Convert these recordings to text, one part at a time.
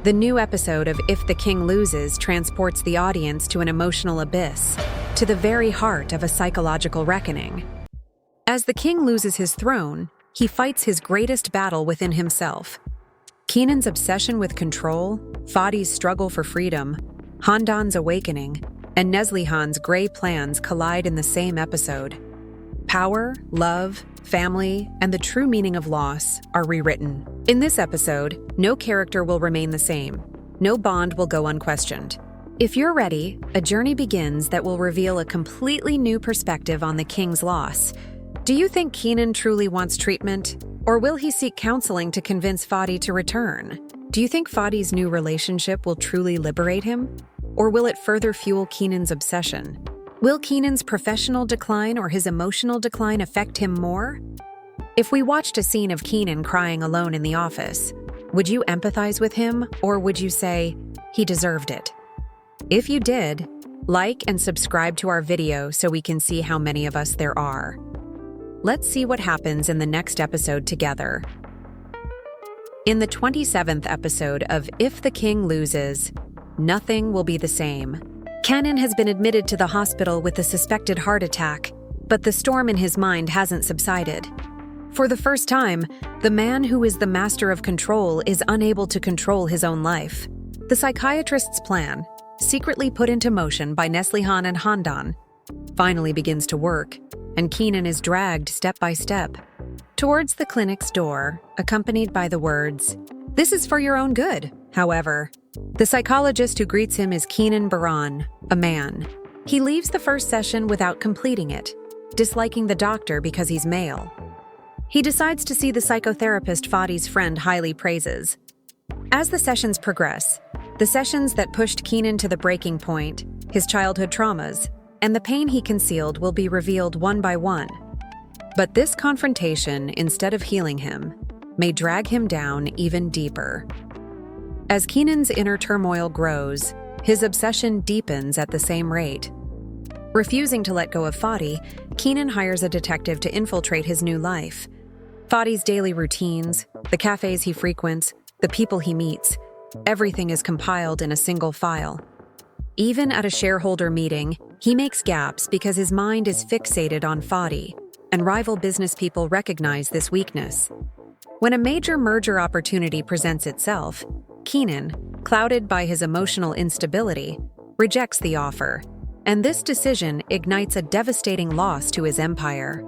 The new episode of If the King Loses transports the audience to an emotional abyss, to the very heart of a psychological reckoning. As the king loses his throne, he fights his greatest battle within himself. Kenan's obsession with control, Fadi's struggle for freedom, Handan's awakening, and Neslihan's gray plans collide in the same episode. Power, love, family, and the true meaning of loss are rewritten. In this episode, no character will remain the same. No bond will go unquestioned. If you're ready, a journey begins that will reveal a completely new perspective on the king's loss. Do you think Kenan truly wants treatment? Or will he seek counseling to convince Fadi to return? Do you think Fadi's new relationship will truly liberate him? Or will it further fuel Kenan's obsession? Will Kenan's professional decline or his emotional decline affect him more? If we watched a scene of Kenan crying alone in the office, would you empathize with him, or would you say, he deserved it? If you did, like and subscribe to our video so we can see how many of us there are. Let's see what happens in the next episode together. In the 27th episode of If the King Loses, nothing will be the same. Kenan has been admitted to the hospital with a suspected heart attack, but the storm in his mind hasn't subsided. For the first time, the man who is the master of control is unable to control his own life. The psychiatrist's plan, secretly put into motion by Neslihan and Handan, finally begins to work, and Kenan is dragged step by step towards the clinic's door, accompanied by the words, "This is for your own good." However, the psychologist who greets him is Kenan Baran, a man. He leaves the first session without completing it, disliking the doctor because he's male. He decides to see the psychotherapist Fadi's friend highly praises. As the sessions progress, the sessions that pushed Kenan to the breaking point, his childhood traumas, and the pain he concealed will be revealed one by one. But this confrontation, instead of healing him, may drag him down even deeper. As Kenan's inner turmoil grows, his obsession deepens at the same rate. Refusing to let go of Fadi, Kenan hires a detective to infiltrate his new life. Fadi's daily routines, the cafes he frequents, the people he meets, everything is compiled in a single file. Even at a shareholder meeting, he makes gaps because his mind is fixated on Fadi, and rival business people recognize this weakness. When a major merger opportunity presents itself, Kenan, clouded by his emotional instability, rejects the offer, and this decision ignites a devastating loss to his empire.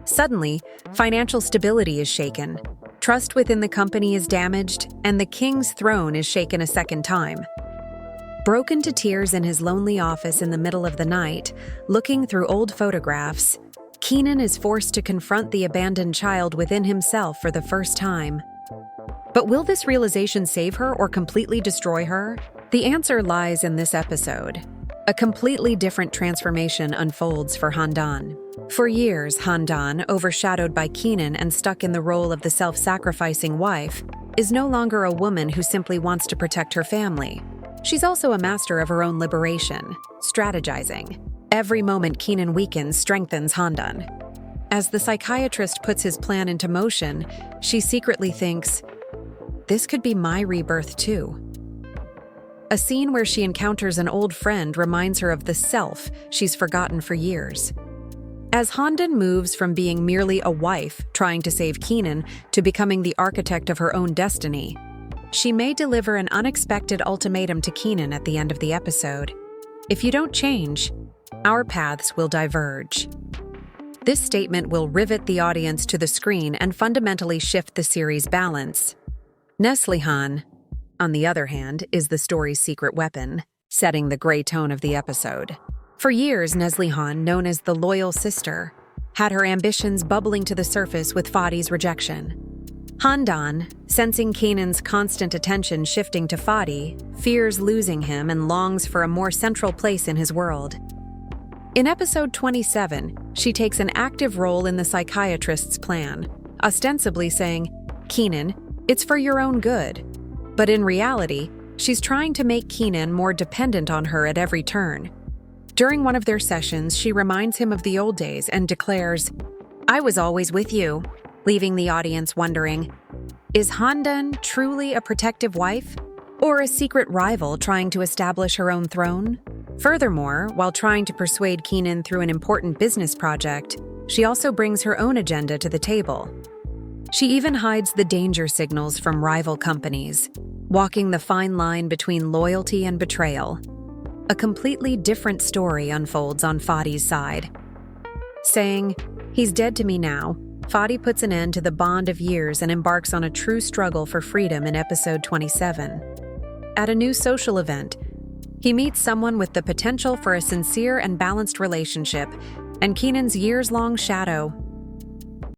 Suddenly, financial stability is shaken, trust within the company is damaged, and the king's throne is shaken a second time. Broken to tears in his lonely office in the middle of the night, looking through old photographs, Kenan is forced to confront the abandoned child within himself for the first time. But will this realization save her or completely destroy her? The answer lies in this episode. A completely different transformation unfolds for Handan. For years, Handan, overshadowed by Kenan and stuck in the role of the self-sacrificing wife, is no longer a woman who simply wants to protect her family. She's also a master of her own liberation, strategizing. Every moment Kenan weakens strengthens Handan. As the psychiatrist puts his plan into motion, she secretly thinks, "This could be my rebirth too." A scene where she encounters an old friend reminds her of the self she's forgotten for years. As Handan moves from being merely a wife trying to save Kenan to becoming the architect of her own destiny, she may deliver an unexpected ultimatum to Kenan at the end of the episode. If you don't change, our paths will diverge. This statement will rivet the audience to the screen and fundamentally shift the series' balance. Neslihan, on the other hand, is the story's secret weapon, setting the gray tone of the episode. For years, Neslihan, known as the loyal sister, had her ambitions bubbling to the surface with Fadi's rejection. Handan, sensing Kenan's constant attention shifting to Fadi, fears losing him and longs for a more central place in his world. In episode 27, she takes an active role in the psychiatrist's plan, ostensibly saying, "Kenan, it's for your own good." But in reality, she's trying to make Kenan more dependent on her at every turn. During one of their sessions, she reminds him of the old days and declares, "I was always with you," leaving the audience wondering, is Handan truly a protective wife, Or a secret rival trying to establish her own throne? Furthermore, while trying to persuade Kenan through an important business project, she also brings her own agenda to the table. She even hides the danger signals from rival companies, walking the fine line between loyalty and betrayal. A completely different story unfolds on Fadi's side. Saying, "He's dead to me now," Fadi puts an end to the bond of years and embarks on a true struggle for freedom in episode 27. At a new social event, he meets someone with the potential for a sincere and balanced relationship, and Kenan's years-long shadow